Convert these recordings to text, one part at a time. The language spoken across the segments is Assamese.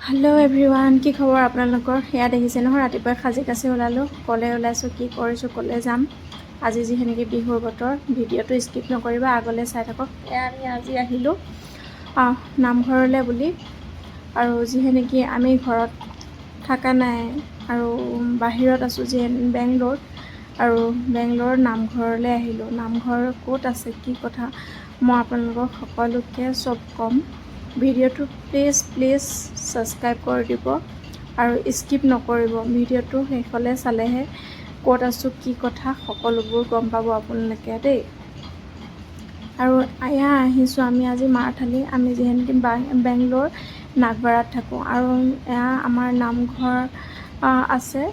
হেল্ল' এভৰিৱান, কি খবৰ আপোনালোকৰ? সেয়া দেখিছে নহয়, ৰাতিপুৱাই সাজি কাচি ওলালোঁ, ক'লৈ ওলাইছোঁ, কি কৰিছোঁ, ক'লৈ যাম। আজি যিহেনেকি বিহুৰ বতৰ, ভিডিঅ'টো স্কিপ নকৰিবা, আগলৈ চাই থাকক। এয়া আমি আজি আহিলোঁ নামঘৰলৈ বুলি, আৰু যিহেনেকি আমি ঘৰত থকা নাই আৰু বাহিৰত আছোঁ, বেংগলোৰত, আৰু বেংগলোৰৰ নামঘৰলৈ আহিলোঁ। নামঘৰ ক'ত আছে, কি কথা, মই আপোনালোকক সকলোকে চব ক'ম। ভিডিঅ'টো প্লিজ ছাবস্ক্ৰাইব কৰি দিব আৰু স্কিপ নকৰিব। ভিডিঅ'টো শেষলৈ চালেহে ক'ত আছোঁ, কি কথা, সকলোবোৰ গম পাব আপোনালোকে দেই। আৰু এয়া আহিছোঁ আমি আজি মাৰাথালী, আমি যিহেতু বেংগলোৰ নাগপাৰাত থাকোঁ, আৰু এয়া আমাৰ নামঘৰ আছে,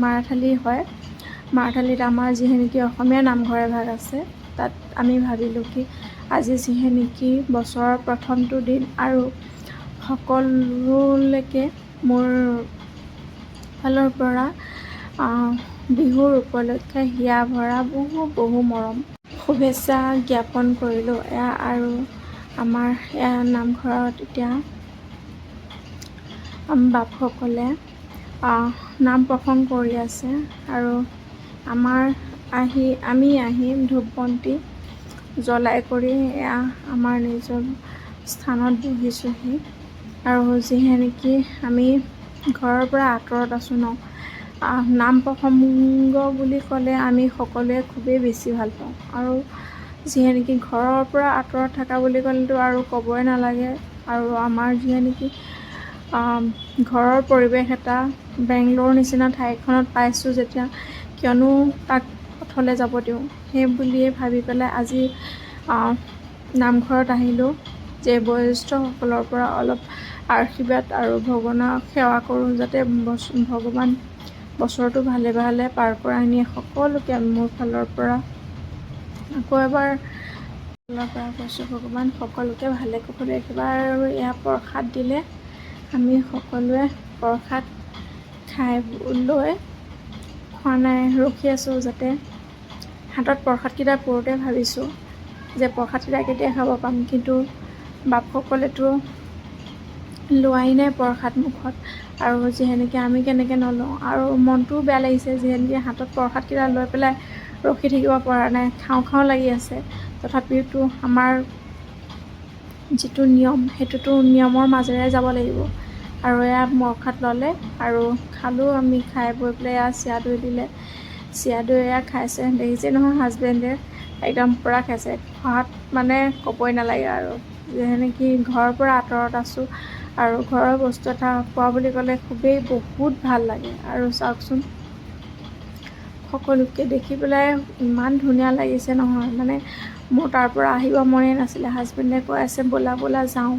মাৰাথালী হয়। মাৰাথালীত আমাৰ যিহেনেকি অসমীয়া নামঘৰ এভাগ আছে, তাত আমি ভাবিলোঁ কি আজি যিহেনেকি বছৰৰ প্ৰথমটো দিন, আৰু সকলোলৈকে মোৰ ফালৰ পৰা বিহুৰ উপলক্ষে হিয়া ভৰা বহু মৰম শুভেচ্ছা জ্ঞাপন কৰিলোঁ। এয়া আৰু আমাৰ এয়া নামঘৰত এতিয়া বাপসকলে নাম প্ৰসংগ কৰি আছে, আৰু আমি আহি ধূপ বন্তি জ্বলাই কৰি এয়া আমাৰ নিজৰ স্থানত বহিছোঁহি। আৰু যিহেনেকি আমি ঘৰৰ পৰা আঁতৰত আছোঁ ন, নাম প্ৰসংগ বুলি ক'লে আমি সকলোৱে খুবেই বেছি ভাল পাওঁ, আৰু যিহেনেকি ঘৰৰ পৰা আঁতৰত থকা বুলি ক'লেতো আৰু ক'বই নালাগে। আৰু আমাৰ যিহেনেকি ঘৰৰ পৰিৱেশ এটা বেংগলোৰ নিচিনা ঠাইখনত পাইছোঁ যেতিয়া, কিয়নো তাক পথলৈ যাব দিওঁ, সেই বুলিয়ে ভাবি পেলাই আজি নামঘৰত আহিলোঁ, যে বয়োজ্যেষ্ঠসকলৰ পৰা অলপ আশীৰ্বাদ আৰু ভগৱানক সেৱা কৰোঁ, যাতে ভগৱান বছৰটো ভালে পাৰ কৰাই নিয়ে। সকলোকে মোৰ ফালৰ পৰা আকৌ এবাৰ কৈছোঁ, ভগৱান সকলোকে ভালে কুশলে ৰাখিবা। আৰু এয়া প্ৰসাদ দিলে, আমি সকলোৱে প্ৰসাদ খাই খোৱা নাই, ৰখি আছোঁ যাতে হাতত প্ৰসাদকেইটা পৰোঁতে ভাবিছোঁ যে প্ৰসাদকেইটা কেতিয়া খাব পাম, কিন্তু বাপসকলেতো লোৱাই নাই প্ৰসাদ মুখত, আৰু যিহেনেকৈ আমি কেনেকৈ নলওঁ, আৰু মনটোও বেয়া লাগিছে, যিহেনেকৈ হাতত প্ৰসাদকেইটা লৈ পেলাই ৰখি থাকিব পৰা নাই, খাওঁ লাগি আছে। তথাপিতো আমাৰ যিটো নিয়ম, সেইটোতো নিয়মৰ মাজেৰে যাব লাগিব। আৰু এয়া প্ৰসাদ ল'লে আৰু খালোঁ, আমি খাই বৈ পেলাই এয়া চিৰা দৈ দিলে, চিৰা দৈ এয়া খাইছে, দেখিছে নহয় হাজবেণ্ডে একদম পূৰা খাইছে, খোৱাত মানে ক'বই নালাগে। আৰু যেনেকৈ ঘৰৰ পৰা আঁতৰত আছোঁ, আৰু ঘৰৰ বস্তু এটা খোৱা বুলি ক'লে বহুত ভাল লাগে। আৰু চাওকচোন, সকলোকে দেখি পেলাই ইমান ধুনীয়া লাগিছে নহয়, মানে মোৰ তাৰ পৰা আহিব মনেই নাছিলে। হাজবেণ্ডে কৈ আছে ব'লা যাওঁ,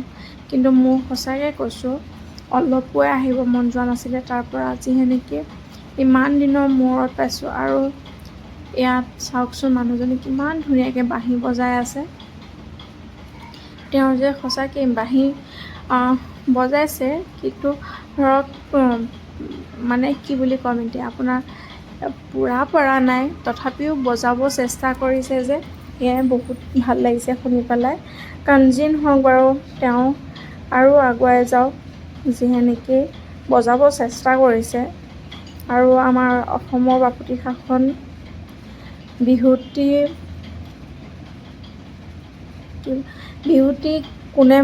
কিন্তু মোৰ সঁচাকৈ কৈছোঁ অলপোৱে আহিব মন যোৱা নাছিলে তাৰ পৰা, যিহেনেকৈ ইমান দিনৰ মূৰত পাইছোঁ। আৰু ইয়াত চাওকচোন, মানুহজনী কিমান ধুনীয়াকৈ বাঁহী বজাই আছে, তেওঁ যে সঁচাকৈ বাঁহী বজাইছে, কিন্তু ধৰক মানে কি বুলি ক'ম এতিয়া, আপোনাৰ পূৰা পৰা নাই, তথাপিও বজাব চেষ্টা কৰিছে যে, সেয়াই বহুত ভাল লাগিছে শুনি পেলাই। কাৰণ যি নহওক বাৰু, তেওঁ আৰু আগুৱাই যাওক, যিহেনেকৈ বজাব চেষ্টা কৰিছে। আৰু আমাৰ অসমৰ বাপতিসাহোন বিহুটিক কোনে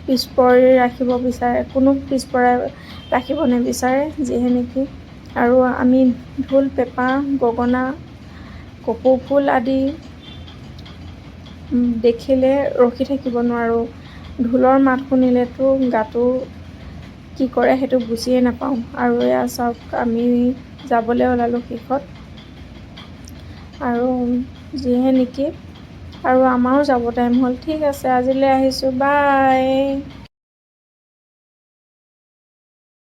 পিছ পৰি ৰাখিব বিচাৰে, কোনো পিছপৰাই ৰাখিব নিবিচাৰে, যিহেনেকৈ আৰু আমি ঢোল, পেঁপা, গগনা, কপৌ ফুল আদি দেখিলে ৰখি থাকিব নোৱাৰোঁ। ঢোলৰ মাত শুনিলেতো গাটো কি কৰে সেইটো বুজিয়ে নাপাওঁ। আৰু এয়া চাওক, আমি যাবলৈ ওলালোঁ শেষত, আৰু যিহেনেকি আৰু আমাৰো যাব টাইম হ'ল। ঠিক আছে, আজিলৈ আহিছোঁ, বাই।